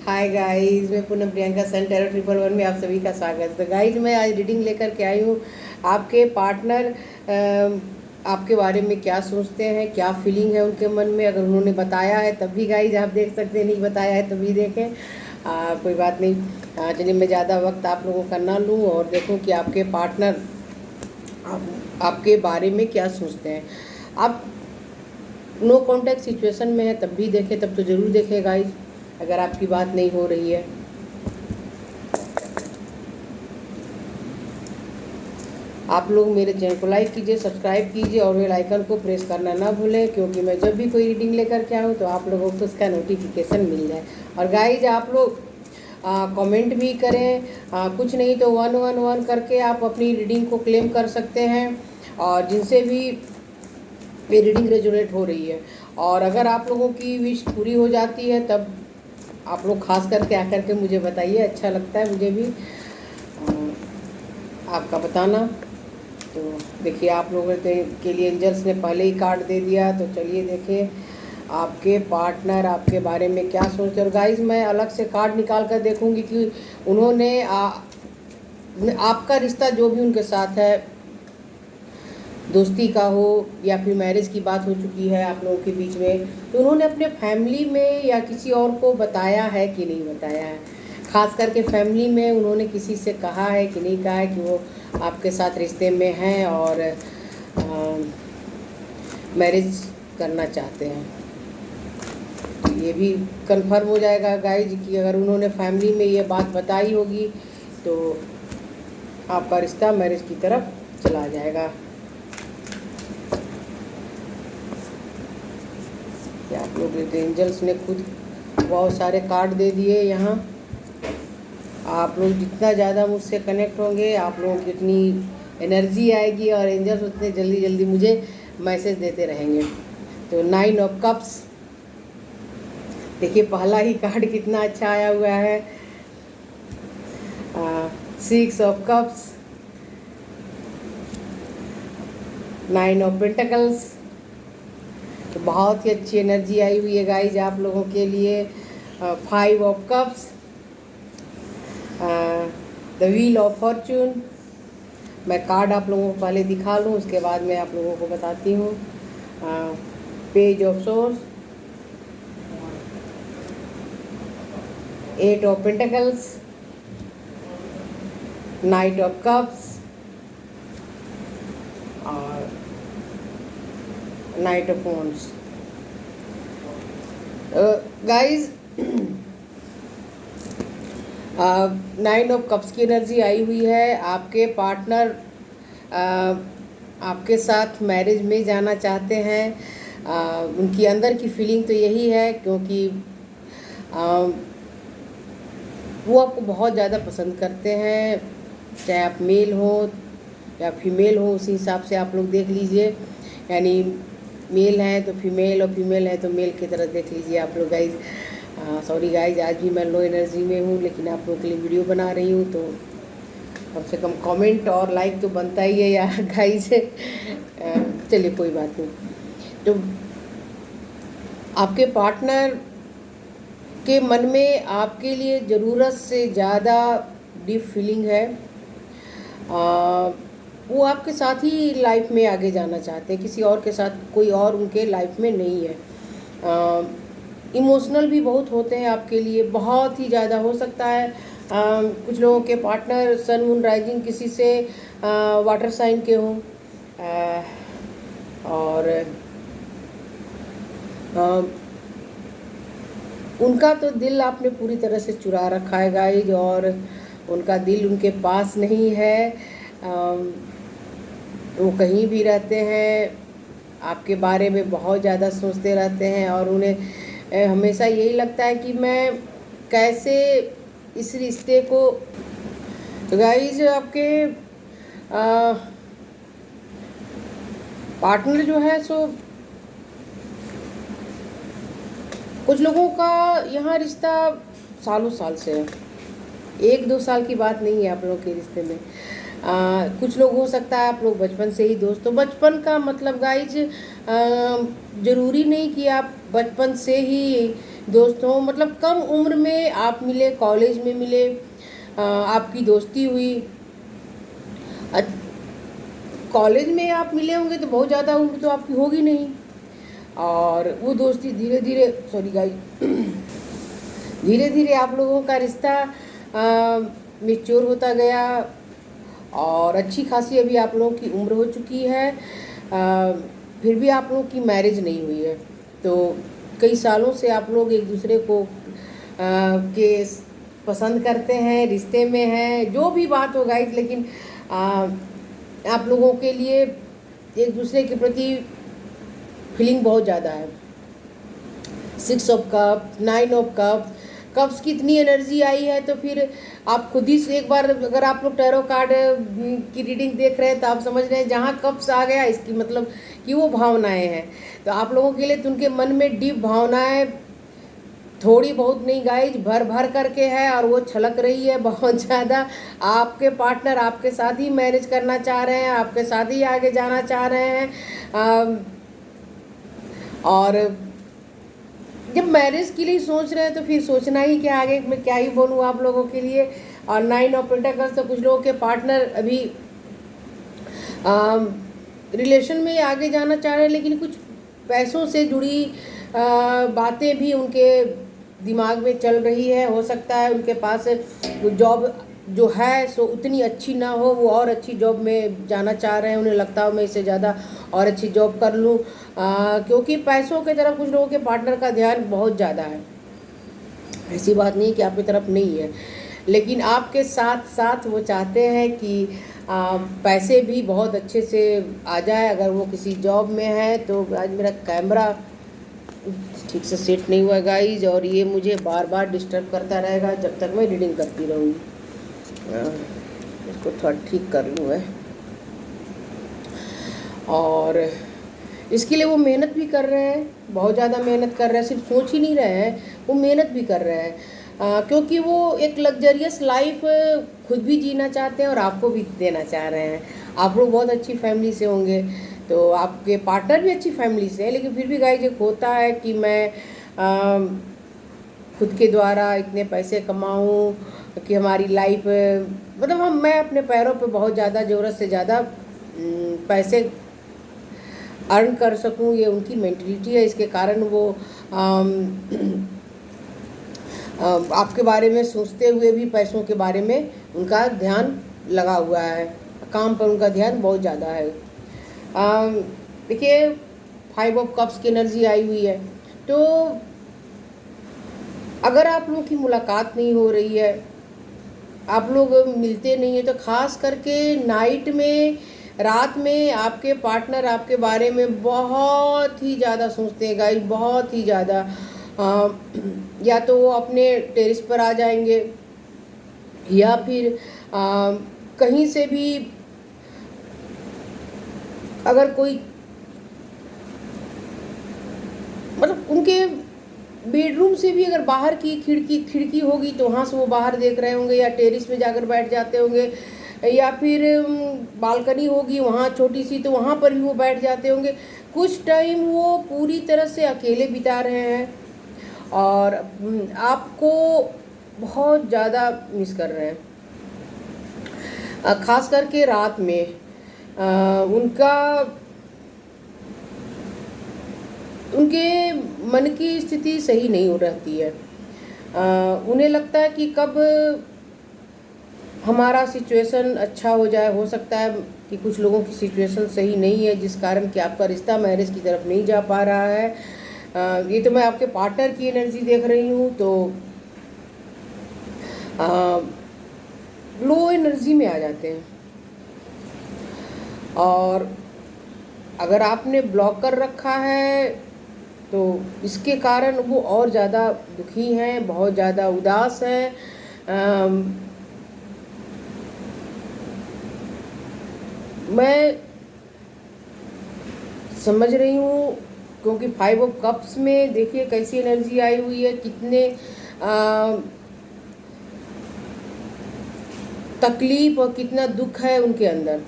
Hi guys, मैं पूनम प्रियंका सन tarot 111 में आप सभी का स्वागत है। तो गाइस, मैं आज रीडिंग लेकर के आई हूँ। आपके पार्टनर आपके बारे में क्या सोचते हैं, क्या फीलिंग है उनके मन में। अगर उन्होंने बताया है तब भी गाइस आप देख सकते हैं, नहीं बताया है तभी देखें। कोई बात नहीं। चलिए, मैं ज़्यादा वक्त आप लोगों का ना लूँ और देखूँ कि आपके पार्टनर आपके बारे में क्या सोचते हैं। आप नो कॉन्टैक्ट सिचुएशन में है तब भी देखें, तब तो ज़रूर देखें गाइस, अगर आपकी बात नहीं हो रही है। आप लोग मेरे चैनल को लाइक कीजिए, सब्सक्राइब कीजिए और बेल आइकन को प्रेस करना ना भूलें, क्योंकि मैं जब भी कोई रीडिंग लेकर के आऊँ तो आप लोगों को उसका नोटिफिकेशन मिल जाए। और गाइज, आप लोग कमेंट भी करें। कुछ नहीं तो 111 करके आप अपनी रीडिंग को क्लेम कर सकते हैं, और जिनसे भी ये रीडिंग रेजोनेट हो रही है। और अगर आप लोगों की विश पूरी हो जाती है तब आप लोग खास करके आकर के मुझे बताइए, अच्छा लगता है मुझे भी आपका बताना। तो देखिए, आप लोगों के लिए एंजल्स ने पहले ही कार्ड दे दिया, तो चलिए देखिए आपके पार्टनर आपके बारे में क्या सोचते हैं। और गाइस, मैं अलग से कार्ड निकाल कर देखूंगी कि उन्होंने आपका रिश्ता जो भी उनके साथ है, दोस्ती का हो या फिर मैरिज की बात हो चुकी है आप लोगों के बीच में, तो उन्होंने अपने फैमिली में या किसी और को बताया है कि नहीं बताया है। ख़ास करके फैमिली में उन्होंने किसी से कहा है कि नहीं कहा है कि वो आपके साथ रिश्ते में हैं और मैरिज करना चाहते हैं। तो ये भी कंफर्म हो जाएगा गाइज कि अगर उन्होंने फैमिली में ये बात बताई होगी तो आपका रिश्ता मैरिज की तरफ चला जाएगा। आप लोग एंजल्स ने खुद बहुत सारे कार्ड दे दिए यहाँ। आप लोग जितना ज़्यादा मुझसे कनेक्ट होंगे, आप लोगों की उतनी एनर्जी आएगी और एंजल्स उतने जल्दी जल्दी मुझे मैसेज देते रहेंगे। तो 9 ऑफ कप्स, देखिए पहला ही कार्ड कितना अच्छा आया हुआ है। 6 ऑफ कप्स, 9 ऑफ पेंटिकल्स। तो बहुत ही अच्छी एनर्जी आई हुई है गाइज आप लोगों के लिए। 5 of cups, the wheel of Fortune. मैं कार्ड आप लोगों को पहले दिखा लूँ, उसके बाद मैं आप लोगों को बताती हूँ। Page of swords, 8 of pentacles, knight of cups और knight of wands. Guys, 9 of cups की एनर्जी आई हुई है। आपके पार्टनर आपके साथ मैरिज में जाना चाहते हैं। उनकी अंदर की फीलिंग तो यही है, क्योंकि वो आपको बहुत ज़्यादा पसंद करते हैं, चाहे आप मेल हो या फीमेल हो, उसी हिसाब से आप लोग देख लीजिए। यानी मेल हैं तो फीमेल और फीमेल है तो मेल की तरह देख लीजिए आप लोग गाइज। सॉरी गाइज, आज भी मैं लो एनर्जी में हूँ, लेकिन आप लोगों के लिए वीडियो बना रही हूँ तो कम से कम कमेंट और लाइक तो बनता ही है यार गाइज। चलिए कोई बात नहीं। तो आपके पार्टनर के मन में आपके लिए ज़रूरत से ज़्यादा डीप फीलिंग है। वो आपके साथ ही लाइफ में आगे जाना चाहते हैं, किसी और के साथ कोई और उनके लाइफ में नहीं है। इमोशनल भी बहुत होते हैं आपके लिए, बहुत ही ज़्यादा हो सकता है। कुछ लोगों के पार्टनर सन मून राइजिंग किसी से वाटर साइन के हों, और उनका तो दिल आपने पूरी तरह से चुरा रखा है गाइज, और उनका दिल उनके पास नहीं है। वो कहीं भी रहते हैं, आपके बारे में बहुत ज़्यादा सोचते रहते हैं, और उन्हें हमेशा यही लगता है कि मैं कैसे इस रिश्ते को। तो गाइज, आपके पार्टनर जो है सो कुछ लोगों का यहाँ रिश्ता सालों साल से है, 1-2 साल की बात नहीं है आप लोगों के रिश्ते में। कुछ लोग हो सकता है आप लोग बचपन से ही दोस्त। तो बचपन का मतलब गाइज ज़रूरी नहीं कि आप बचपन से ही दोस्तों मतलब कम उम्र में आप मिले, कॉलेज में मिले, आपकी दोस्ती हुई। कॉलेज में आप मिले होंगे तो बहुत ज़्यादा उम्र तो आपकी होगी नहीं, और वो दोस्ती धीरे धीरे, सॉरी गाइस, धीरे धीरे आप लोगों का रिश्ता मैच्योर होता गया, और अच्छी खासी अभी आप लोगों की उम्र हो चुकी है, फिर भी आप लोगों की मैरिज नहीं हुई है। तो कई सालों से आप लोग एक दूसरे को के पसंद करते हैं, रिश्ते में हैं, जो भी बात हो गाइस, लेकिन आप लोगों के लिए एक दूसरे के प्रति फीलिंग बहुत ज़्यादा है। 6 of cup, 9 of cup, cups की इतनी एनर्जी आई है, तो फिर आप खुद ही से एक बार, अगर आप लोग टैरो कार्ड की रीडिंग देख रहे हैं तो आप समझ रहे हैं जहाँ कप्स आ गया इसकी मतलब कि वो भावनाएं हैं। तो आप लोगों के लिए तो उनके मन में डीप भावनाएं थोड़ी बहुत नहीं गाइज, भर भर करके है, और वो छलक रही है बहुत ज़्यादा। आपके पार्टनर आपके साथ ही मैरिज करना चाह रहे हैं, आपके साथ ही आगे जाना चाह रहे हैं, और जब मैरिज के लिए सोच रहे हैं तो फिर सोचना ही क्या, आगे मैं क्या ही बोलूँ आप लोगों के लिए। और 9 ऑफ पेंटिकल्स, तो कुछ लोगों के पार्टनर अभी रिलेशन में आगे जाना चाह रहे हैं, लेकिन कुछ पैसों से जुड़ी बातें भी उनके दिमाग में चल रही है। हो सकता है उनके पास जॉब जो है सो उतनी अच्छी ना हो, वो और अच्छी जॉब में जाना चाह रहे हैं, उन्हें लगता है मैं इससे ज़्यादा और अच्छी जॉब कर लूँ, क्योंकि पैसों की तरफ कुछ लोगों के पार्टनर का ध्यान बहुत ज़्यादा है। ऐसी बात नहीं कि आपकी तरफ नहीं है, लेकिन आपके साथ साथ वो चाहते हैं कि पैसे भी बहुत अच्छे से आ जाए। अगर वो किसी जॉब में है तो, आज मेरा कैमरा ठीक से सेट नहीं हुआ गाइज, और ये मुझे बार बार डिस्टर्ब करता रहेगा जब तक मैं रीडिंग करती रहूँगी। इसको थोड़ा ठीक कर लूँ मैं। और इसके लिए वो मेहनत भी कर रहे हैं, बहुत ज़्यादा मेहनत कर रहे हैं, सिर्फ सोच ही नहीं रहे हैं, वो मेहनत भी कर रहे हैं, क्योंकि वो एक लग्जरियस लाइफ खुद भी जीना चाहते हैं और आपको भी देना चाह रहे हैं। आप लोग बहुत अच्छी फैमिली से होंगे, तो आपके पार्टनर भी अच्छी फैमिली से है, लेकिन फिर भी गाइस एक होता है कि मैं खुद के द्वारा इतने पैसे कमाऊं कि हमारी लाइफ, मतलब मैं अपने पैरों पे बहुत ज़्यादा, ज़रूरत से ज़्यादा पैसे अर्न कर सकूं, ये उनकी मेंटलिटी है। इसके कारण वो आपके बारे में सोचते हुए भी पैसों के बारे में उनका ध्यान लगा हुआ है, काम पर उनका ध्यान बहुत ज़्यादा है। देखिए 5 ऑफ कप्स की एनर्जी आई हुई है, तो अगर आप लोगों की मुलाकात नहीं हो रही है, आप लोग मिलते नहीं हैं, तो ख़ास करके नाइट में, रात में आपके पार्टनर आपके बारे में बहुत ही ज़्यादा सोचते हैं गाइस, बहुत ही ज़्यादा। या तो वो अपने टेरेस पर आ जाएंगे, या फिर कहीं से भी अगर कोई, मतलब उनके बेडरूम से भी अगर बाहर की खिड़की होगी तो वहाँ से वो बाहर देख रहे होंगे, या टेरेस पे जाकर बैठ जाते होंगे, या फिर बालकनी होगी वहाँ छोटी सी, तो वहाँ पर भी वो बैठ जाते होंगे। कुछ टाइम वो पूरी तरह से अकेले बिता रहे हैं और आपको बहुत ज़्यादा मिस कर रहे हैं, ख़ास करके रात में। उनके मन की स्थिति सही नहीं हो रहती है। उन्हें लगता है कि कब हमारा सिचुएशन अच्छा हो जाए। हो सकता है कि कुछ लोगों की सिचुएशन सही नहीं है, जिस कारण कि आपका रिश्ता मैरिज की तरफ नहीं जा पा रहा है। ये तो मैं आपके पार्टनर की एनर्जी देख रही हूँ, तो लो एनर्जी में आ जाते हैं, और अगर आपने ब्लॉक कर रखा है तो इसके कारण वो और ज़्यादा दुखी हैं, बहुत ज़्यादा उदास हैं। मैं समझ रही हूँ, क्योंकि 5 ऑफ कप्स में देखिए कैसी एनर्जी आई हुई है, कितने तकलीफ और कितना दुख है उनके अंदर,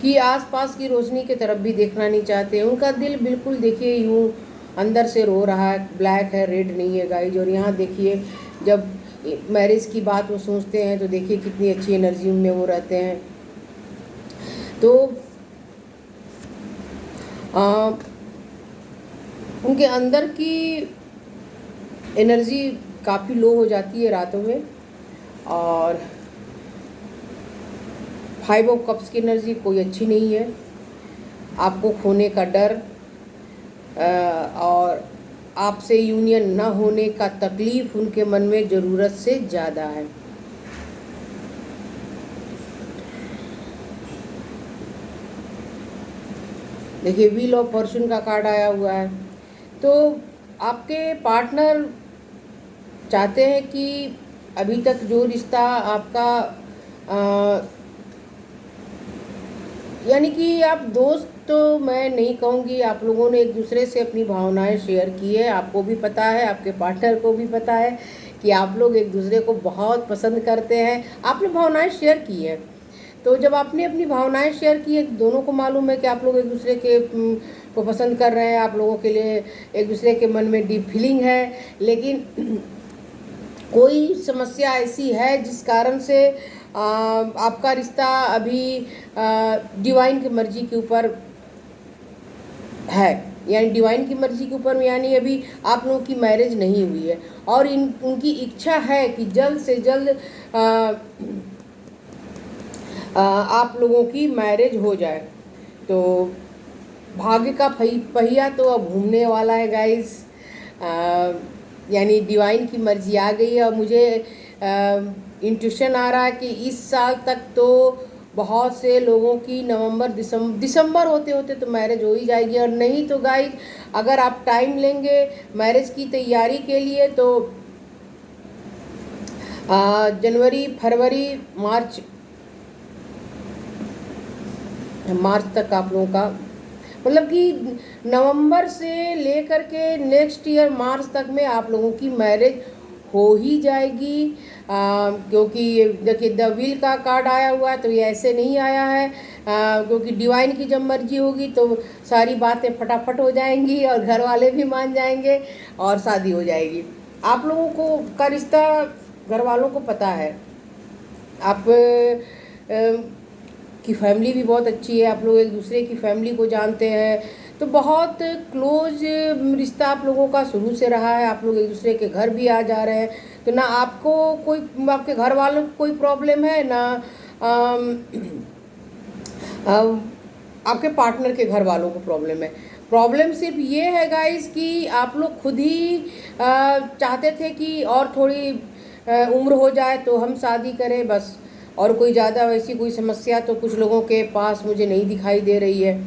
कि आसपास की रोशनी की तरफ भी देखना नहीं चाहते। उनका दिल बिल्कुल देखिए यूँ अंदर से रो रहा है, ब्लैक है, रेड नहीं है गाइज। और यहाँ देखिए जब मैरिज की बात वो सोचते हैं तो देखिए कितनी अच्छी एनर्जी में वो रहते हैं। तो उनके अंदर की एनर्जी काफ़ी लो हो जाती है रातों में। और 5 ऑफ कप्स की एनर्जी कोई अच्छी नहीं है। आपको खोने का डर और आपसे यूनियन न होने का तकलीफ उनके मन में ज़रूरत से ज़्यादा है। देखिए व्हील ऑफ फॉर्चून का कार्ड आया हुआ है। तो आपके पार्टनर चाहते हैं कि अभी तक जो रिश्ता आपका यानी कि आप दोस्त तो मैं नहीं कहूँगी, आप लोगों ने एक दूसरे से अपनी भावनाएं शेयर की है। आपको भी पता है, आपके पार्टनर को भी पता है कि आप लोग एक दूसरे को बहुत पसंद करते हैं। आपने भावनाएं शेयर की है। तो जब आपने अपनी भावनाएं शेयर की है तो दोनों को मालूम है कि आप लोग एक दूसरे के को पसंद कर रहे हैं। आप लोगों के लिए एक दूसरे के मन में डीप फीलिंग है। लेकिन कोई समस्या ऐसी है जिस कारण से आपका रिश्ता अभी डिवाइन की मर्जी के ऊपर है, यानी डिवाइन की मर्जी के ऊपर, यानी अभी आप लोगों की मैरिज नहीं हुई है। और उनकी इच्छा है कि जल्द से जल्द आप लोगों की मैरिज हो जाए। तो भाग्य का पहिया तो अब घूमने वाला है गाइस। यानी डिवाइन की मर्जी आ गई है। और मुझे इंट्यूशन आ रहा है कि इस साल तक तो बहुत से लोगों की नवंबर दिसंबर होते होते तो मैरिज हो ही जाएगी। और नहीं तो गाइस अगर आप टाइम लेंगे मैरिज की तैयारी के लिए तो जनवरी, फरवरी, मार्च तक आप लोगों का, मतलब कि नवंबर से लेकर के नेक्स्ट ईयर मार्च तक में आप लोगों की मैरिज हो ही जाएगी। क्योंकि देखिए द व्हील का कार्ड आया हुआ है तो ये ऐसे नहीं आया है। क्योंकि डिवाइन की जब मर्जी होगी तो सारी बातें फटाफट हो जाएंगी और घर वाले भी मान जाएंगे और शादी हो जाएगी। आप लोगों को का रिश्ता घर वालों को पता है। आप की फैमिली भी बहुत अच्छी है। आप लोग एक दूसरे की फैमिली को जानते हैं। तो बहुत क्लोज रिश्ता आप लोगों का शुरू से रहा है। आप लोग एक दूसरे के घर भी आ जा रहे हैं। तो ना आपको कोई, आपके घर वालों को कोई प्रॉब्लम है, ना आपके पार्टनर के घर वालों को प्रॉब्लम है। प्रॉब्लम सिर्फ ये है गाइस कि आप लोग खुद ही चाहते थे कि और थोड़ी उम्र हो जाए तो हम शादी करें बस। और कोई ज़्यादा वैसी कोई समस्या तो कुछ लोगों के पास मुझे नहीं दिखाई दे रही है।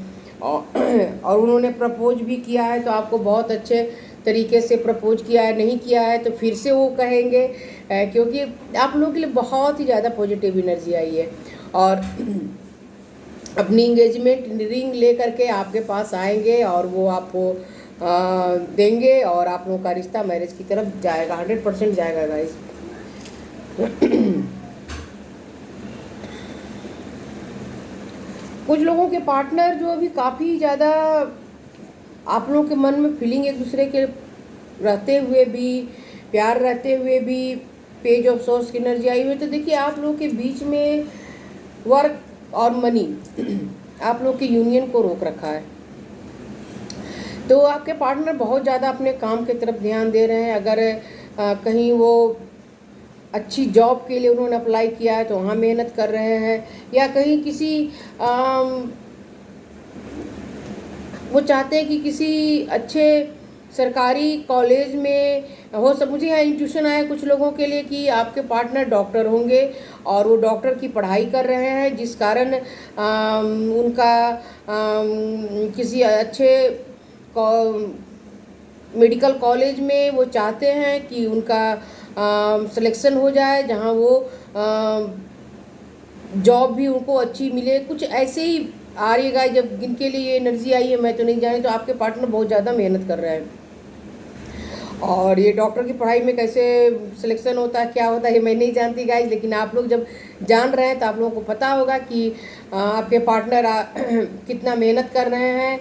और उन्होंने प्रपोज भी किया है तो आपको बहुत अच्छे तरीके से प्रपोज किया है। नहीं किया है तो फिर से वो कहेंगे, क्योंकि आप लोगों के लिए बहुत ही ज़्यादा पॉजिटिव एनर्जी आई है। और अपनी इंगेजमेंट रिंग ले करके आपके पास आएंगे और वो आपको देंगे और आप लोगों का रिश्ता मैरिज की तरफ जाएगा, 100% जाएगा गाइस। कुछ लोगों के पार्टनर जो अभी काफ़ी ज़्यादा आप लोगों के मन में फीलिंग एक दूसरे के रहते हुए भी, प्यार रहते हुए भी, पेज ऑफ सोर्स की एनर्जी आई हुई है। तो देखिए आप लोगों के बीच में वर्क और मनी आप लोग के यूनियन को रोक रखा है। तो आपके पार्टनर बहुत ज़्यादा अपने काम की तरफ ध्यान दे रहे हैं। अगर कहीं वो अच्छी जॉब के लिए उन्होंने अप्लाई किया है तो वहाँ मेहनत कर रहे हैं, या कहीं किसी वो चाहते हैं कि किसी अच्छे सरकारी कॉलेज में हो सब। मुझे यहाँ इंट्यूशन आया कुछ लोगों के लिए कि आपके पार्टनर डॉक्टर होंगे और वो डॉक्टर की पढ़ाई कर रहे हैं, जिस कारण उनका किसी अच्छे मेडिकल कॉलेज में वो चाहते हैं कि उनका सिलेक्शन हो जाए, जहाँ वो जॉब भी उनको अच्छी मिले। कुछ ऐसे ही आ रही है। जब जिनके लिए ये एनर्जी आई है मैं तो नहीं जानी, तो आपके पार्टनर बहुत ज़्यादा मेहनत कर रहे हैं। और ये डॉक्टर की पढ़ाई में कैसे सिलेक्शन होता है, क्या होता है, ये मैं नहीं जानती गाइज। लेकिन आप लोग जब जान रहे हैं तो आप लोगों को पता होगा कि आपके पार्टनर कितना मेहनत कर रहे हैं।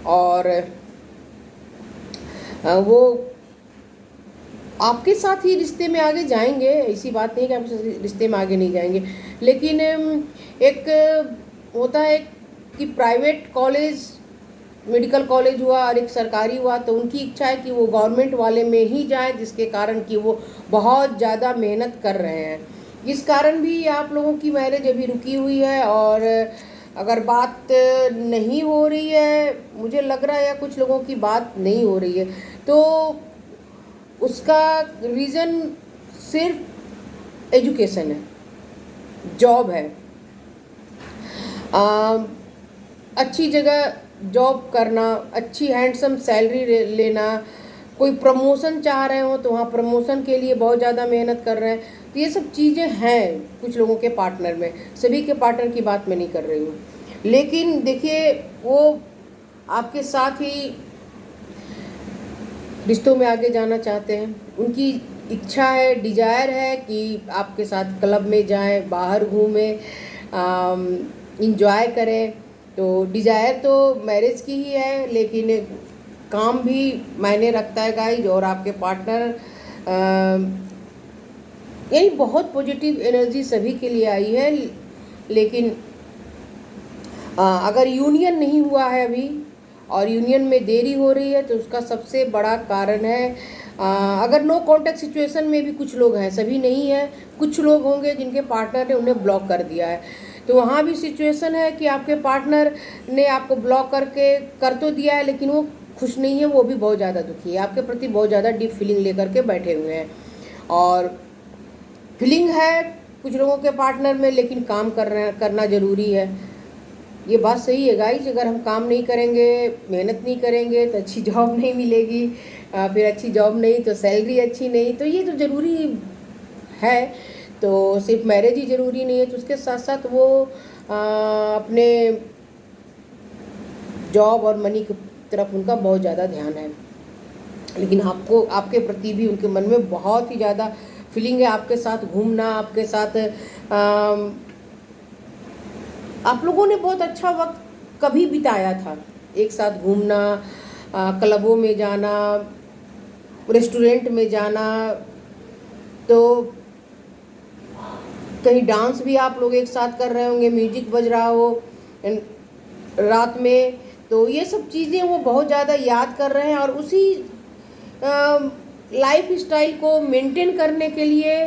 और वो आपके साथ ही रिश्ते में आगे जाएंगे, ऐसी बात नहीं कि आपके रिश्ते में आगे नहीं जाएंगे, लेकिन एक होता है कि प्राइवेट कॉलेज, मेडिकल कॉलेज हुआ और एक सरकारी हुआ, तो उनकी इच्छा है कि वो गवर्नमेंट वाले में ही जाए, जिसके कारण कि वो बहुत ज़्यादा मेहनत कर रहे हैं। इस कारण भी आप लोगों की मैरिज अभी रुकी हुई है। और अगर बात नहीं हो रही है, मुझे लग रहा है, या कुछ लोगों की बात नहीं हो रही है, तो उसका रीज़न सिर्फ एजुकेशन है, जॉब है। अच्छी जगह जॉब करना, अच्छी हैंडसम सैलरी लेना, कोई प्रमोशन चाह रहे हो तो वहाँ प्रमोशन के लिए बहुत ज़्यादा मेहनत कर रहे हैं। तो ये सब चीज़ें हैं कुछ लोगों के पार्टनर में, सभी के पार्टनर की बात मैं नहीं कर रही हूँ। लेकिन देखिए, वो आपके साथ ही रिश्तों में आगे जाना चाहते हैं, उनकी इच्छा है, डिजायर है कि आपके साथ क्लब में जाएं, बाहर घूमें, इंजॉय करें। तो डिजायर तो मैरिज की ही है, लेकिन काम भी मायने रखता है गाइज। और आपके पार्टनर यानी बहुत पॉजिटिव एनर्जी सभी के लिए आई है, लेकिन अगर यूनियन नहीं हुआ है अभी और यूनियन में देरी हो रही है, तो उसका सबसे बड़ा कारण है अगर नो कॉन्टैक्ट सिचुएशन में भी कुछ लोग हैं, सभी नहीं है, कुछ लोग होंगे जिनके पार्टनर ने उन्हें ब्लॉक कर दिया है। तो वहाँ भी सिचुएशन है कि आपके पार्टनर ने आपको ब्लॉक करके कर तो दिया है, लेकिन वो खुश नहीं है, वो भी बहुत ज़्यादा दुखी है, आपके प्रति बहुत ज़्यादा डीप फीलिंग लेकर के बैठे हुए हैं। और फीलिंग है कुछ लोगों के पार्टनर में, लेकिन काम करना ज़रूरी है। ये बात सही है गाइज, अगर हम काम नहीं करेंगे, मेहनत नहीं करेंगे, तो अच्छी जॉब नहीं मिलेगी, फिर अच्छी जॉब नहीं तो सैलरी अच्छी नहीं, तो ये तो ज़रूरी है। तो सिर्फ मैरिज ही ज़रूरी नहीं है, तो उसके साथ साथ वो अपने जॉब और मनी की तरफ उनका बहुत ज़्यादा ध्यान है। लेकिन आपको, आपके प्रति भी उनके मन में बहुत ही ज़्यादा फीलिंग है, आपके साथ घूमना, आपके साथ आप लोगों ने बहुत अच्छा वक्त कभी बिताया था, एक साथ घूमना, क्लबों में जाना, रेस्टोरेंट में जाना, तो कहीं डांस भी आप लोग एक साथ कर रहे होंगे, म्यूजिक बज रहा हो रात में, तो ये सब चीज़ें वो बहुत ज़्यादा याद कर रहे हैं। और उसी लाइफ स्टाइल को मेंटेन करने के लिए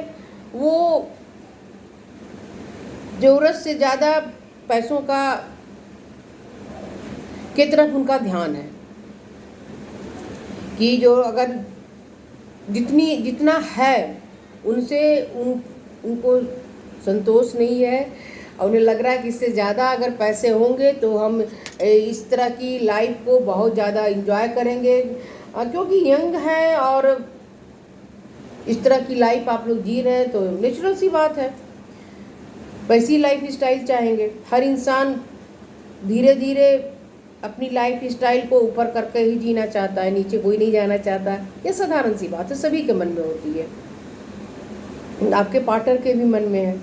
वो ज़रूरत से ज़्यादा पैसों का की तरफ उनका ध्यान है कि जो अगर जितना है उनसे उनको संतोष नहीं है, और उन्हें लग रहा है कि इससे ज़्यादा अगर पैसे होंगे तो हम इस तरह की लाइफ को बहुत ज़्यादा एंजॉय करेंगे, क्योंकि यंग है और इस तरह की लाइफ आप लोग जी रहे हैं, तो नेचुरल सी बात है, वैसी लाइफ स्टाइल चाहेंगे। हर इंसान धीरे धीरे अपनी लाइफ स्टाइल को ऊपर करके ही जीना चाहता है, नीचे कोई नहीं जाना चाहता। ये साधारण सी बात है, सभी के मन में होती है, आपके पार्टनर के भी मन में है।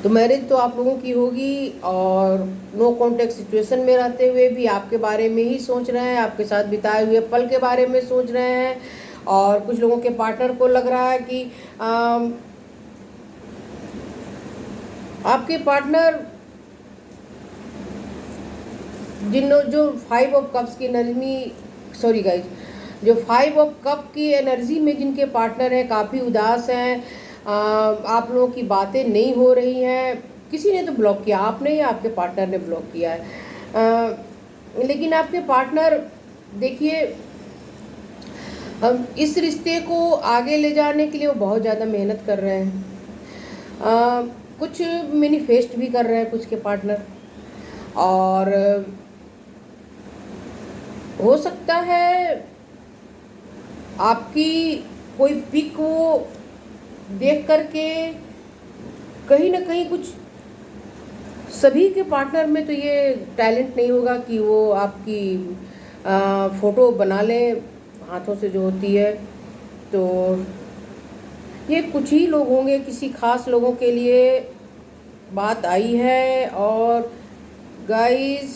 तो मैरिज तो आप लोगों की होगी, और नो कॉन्टैक्ट सिचुएशन में रहते हुए भी आपके बारे में ही सोच रहे हैं, आपके साथ बिताए हुए पल के बारे में सोच रहे हैं। और कुछ लोगों के पार्टनर को लग रहा है कि आपके पार्टनर जो 5 ऑफ कप्स की एनर्जी, सॉरी गाइज, जो 5 ऑफ कप की एनर्जी में जिनके पार्टनर हैं, काफ़ी उदास हैं, आप लोगों की बातें नहीं हो रही हैं, किसी ने तो ब्लॉक किया, आपने या आपके पार्टनर ने ब्लॉक किया है। लेकिन आपके पार्टनर देखिए, इस रिश्ते को आगे ले जाने के लिए वो बहुत ज़्यादा मेहनत कर रहे हैं, कुछ मैनिफेस्ट भी कर रहे हैं कुछ के पार्टनर, और हो सकता है आपकी कोई पिक वो देख करके कहीं ना कहीं कुछ, सभी के पार्टनर में तो ये टैलेंट नहीं होगा कि वो आपकी फ़ोटो बना लें हाथों से जो होती है, तो ये कुछ ही लोग होंगे, किसी खास लोगों के लिए बात आई है। और गाइस,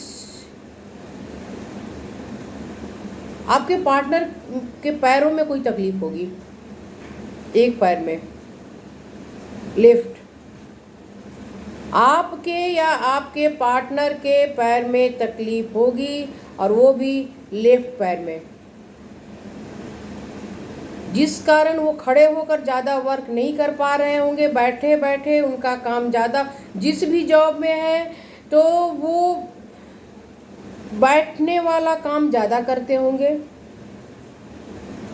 आपके पार्टनर के पैरों में कोई तकलीफ होगी, एक पैर में, लेफ्ट। आपके या आपके पार्टनर के पैर में तकलीफ होगी और वो भी लेफ्ट पैर में, जिस कारण वो खड़े होकर ज़्यादा वर्क नहीं कर पा रहे होंगे, बैठे बैठे उनका काम ज़्यादा, जिस भी जॉब में है तो वो बैठने वाला काम ज़्यादा करते होंगे।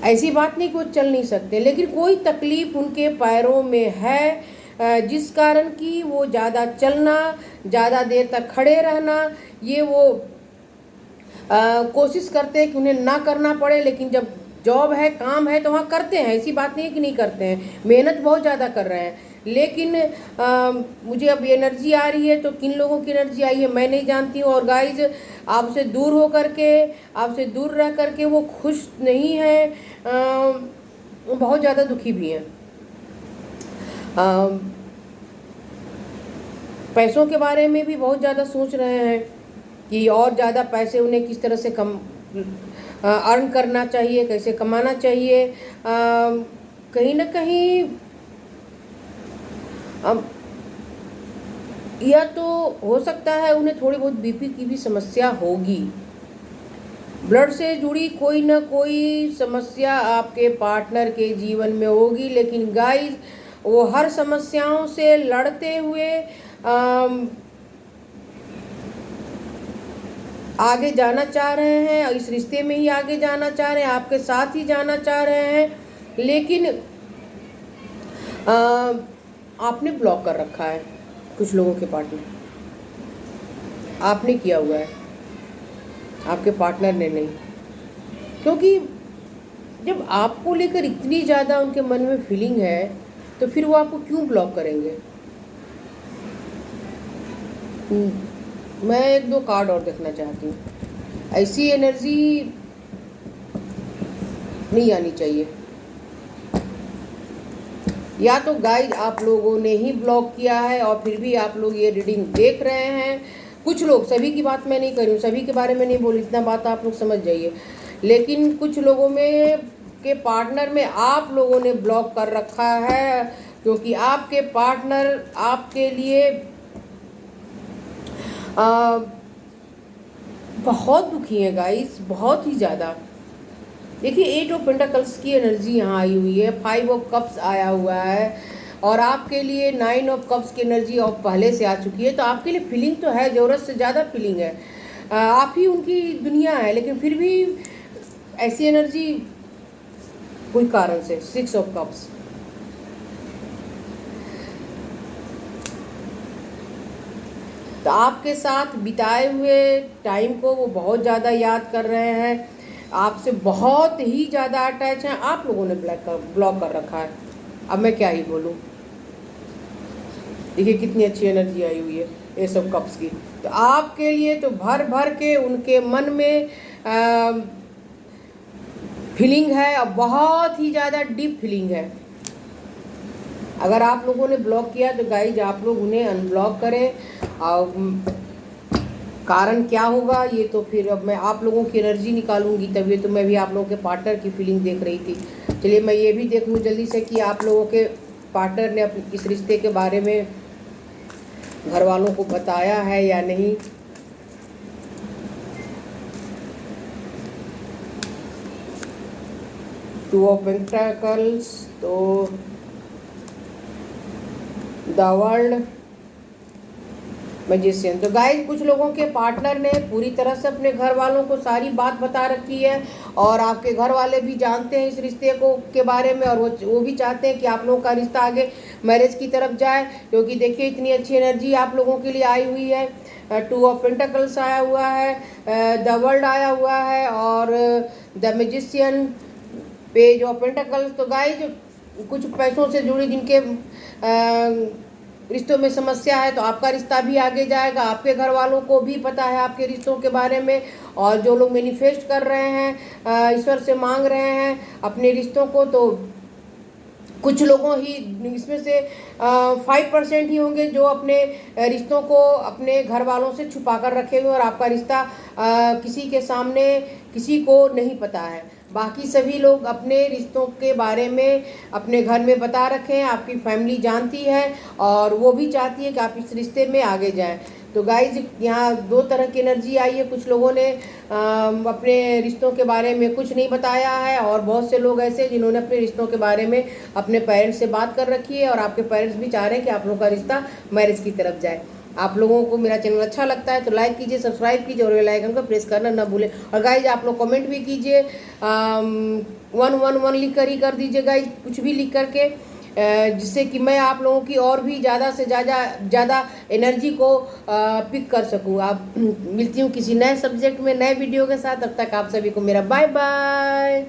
ऐसी बात नहीं कि वो चल नहीं सकते, लेकिन कोई तकलीफ उनके पैरों में है जिस कारण कि वो ज़्यादा चलना, ज़्यादा देर तक खड़े रहना, ये वो कोशिश करते हैं कि उन्हें ना करना पड़े, लेकिन जब जॉब है, काम है तो वहाँ करते हैं। ऐसी बात नहीं है कि नहीं करते हैं, मेहनत बहुत ज़्यादा कर रहे हैं। लेकिन मुझे अब एनर्जी आ रही है, तो किन लोगों की एनर्जी आई है मैं नहीं जानती हूँ। और गाइज, आपसे दूर हो करके, आपसे दूर रह करके वो खुश नहीं है, बहुत ज़्यादा दुखी भी हैं। पैसों के बारे में भी बहुत ज़्यादा सोच रहे हैं कि और ज़्यादा पैसे उन्हें किस तरह से अर्न करना चाहिए, कैसे कमाना चाहिए। कहीं ना कहीं या तो हो सकता है उन्हें थोड़ी बहुत बीपी की भी समस्या होगी, ब्लड से जुड़ी कोई ना कोई समस्या आपके पार्टनर के जीवन में होगी। लेकिन गाइस, वो हर समस्याओं से लड़ते हुए आगे जाना चाह रहे हैं, इस रिश्ते में ही आगे जाना चाह रहे हैं, आपके साथ ही जाना चाह रहे हैं। लेकिन आपने ब्लॉक कर रखा है कुछ लोगों के पार्टनर, आपने किया हुआ है, आपके पार्टनर ने नहीं। क्योंकि जब आपको लेकर इतनी ज़्यादा उनके मन में फीलिंग है, तो फिर वो आपको क्यों ब्लॉक करेंगे। मैं एक दो कार्ड और देखना चाहती हूँ। ऐसी एनर्जी नहीं आनी चाहिए। या तो गाइज आप लोगों ने ही ब्लॉक किया है और फिर भी आप लोग ये रीडिंग देख रहे हैं। कुछ लोग, सभी की बात मैं नहीं कर रही हूँ, सभी के बारे में नहीं बोली, इतना बात आप लोग समझ जाइए। लेकिन कुछ लोगों में के पार्टनर में आप लोगों ने ब्लॉक कर रखा है, क्योंकि आपके पार्टनर आपके लिए बहुत दुखी है गाइस, बहुत ही ज़्यादा। देखिए, 8 ऑफ पेंटाकल्स की एनर्जी यहाँ आई हुई है, 5 ऑफ कप्स आया हुआ है, और आपके लिए 9 ऑफ कप्स की एनर्जी और पहले से आ चुकी है। तो आपके लिए फीलिंग तो है, ज़रूरत से ज़्यादा फीलिंग है, आप ही उनकी दुनिया है। लेकिन फिर भी ऐसी एनर्जी कोई कारण से, 6 ऑफ कप्स। तो आपके साथ बिताए हुए टाइम को वो बहुत ज़्यादा याद कर रहे हैं, आपसे बहुत ही ज़्यादा अटैच हैं। आप लोगों ने ब्लॉक कर रखा है। अब मैं क्या ही बोलूँ। देखिए कितनी अच्छी एनर्जी आई हुई है एस ऑफ कप्स की। तो आपके लिए तो भर भर के उनके मन में फीलिंग है, और बहुत ही ज़्यादा डीप फीलिंग है। अगर आप लोगों ने ब्लॉक किया तो गाइज आप लोग उन्हें अनब्लॉक करें। और कारण क्या होगा ये तो फिर अब मैं आप लोगों की एनर्जी निकालूंगी, तभी तो मैं भी आप लोगों के पार्टनर की फीलिंग देख रही थी। चलिए मैं ये भी देख लूँ जल्दी से कि आप लोगों के पार्टनर ने अपने इस रिश्ते के बारे में घर वालों को बताया है या नहीं। टू ऑफ पेंटाकल्स, तो द वर्ल्ड, मैजिशियन। तो गाइस, कुछ लोगों के पार्टनर ने पूरी तरह से अपने घर वालों को सारी बात बता रखी है, और आपके घर वाले भी जानते हैं इस रिश्ते को के बारे में, और वो भी चाहते हैं कि आप लोगों का रिश्ता आगे मैरिज की तरफ जाए। क्योंकि देखिए इतनी अच्छी एनर्जी आप लोगों के लिए आई हुई है। 2 ऑफ पेंटाकल्स आया हुआ है, द वर्ल्ड आया हुआ है, और the magician, page of pentacles. तो गाइस, कुछ पैसों से जुड़ी जिनके रिश्तों में समस्या है, तो आपका रिश्ता भी आगे जाएगा। आपके घर वालों को भी पता है आपके रिश्तों के बारे में, और जो लोग मैनिफेस्ट कर रहे हैं, ईश्वर से मांग रहे हैं अपने रिश्तों को, तो कुछ लोगों ही इसमें से 5% ही होंगे जो अपने रिश्तों को अपने घर वालों से छुपा कर रखे हुए और आपका रिश्ता किसी के सामने किसी को नहीं पता है। बाकी सभी लोग अपने रिश्तों के बारे में अपने घर में बता रखे हैं, आपकी फैमिली जानती है और वो भी चाहती है कि आप इस रिश्ते में आगे जाएं। तो गाइज यहाँ दो तरह की एनर्जी आई है। कुछ लोगों ने अपने रिश्तों के बारे में कुछ नहीं बताया है और बहुत से लोग ऐसे जिन्होंने अपने रिश्तों के बारे में अपने पेरेंट्स से बात कर रखी है और आपके पेरेंट्स भी चाह रहे हैं कि आप लोगों का रिश्ता मैरिज की तरफ जाए। आप लोगों को मेरा चैनल अच्छा लगता है तो लाइक कीजिए, सब्सक्राइब कीजिए और बेल आइकन को प्रेस करना ना भूलें। और गाइज आप लोग कमेंट भी कीजिए, 111 लिख कर ही कर दीजिए गाइज, कुछ भी लिख करके, जिससे कि मैं आप लोगों की और भी ज़्यादा से ज़्यादा एनर्जी को पिक कर सकूँ। आप मिलती हूँ किसी नए सब्जेक्ट में नए वीडियो के साथ। तब तक आप सभी को मेरा बाय बाय।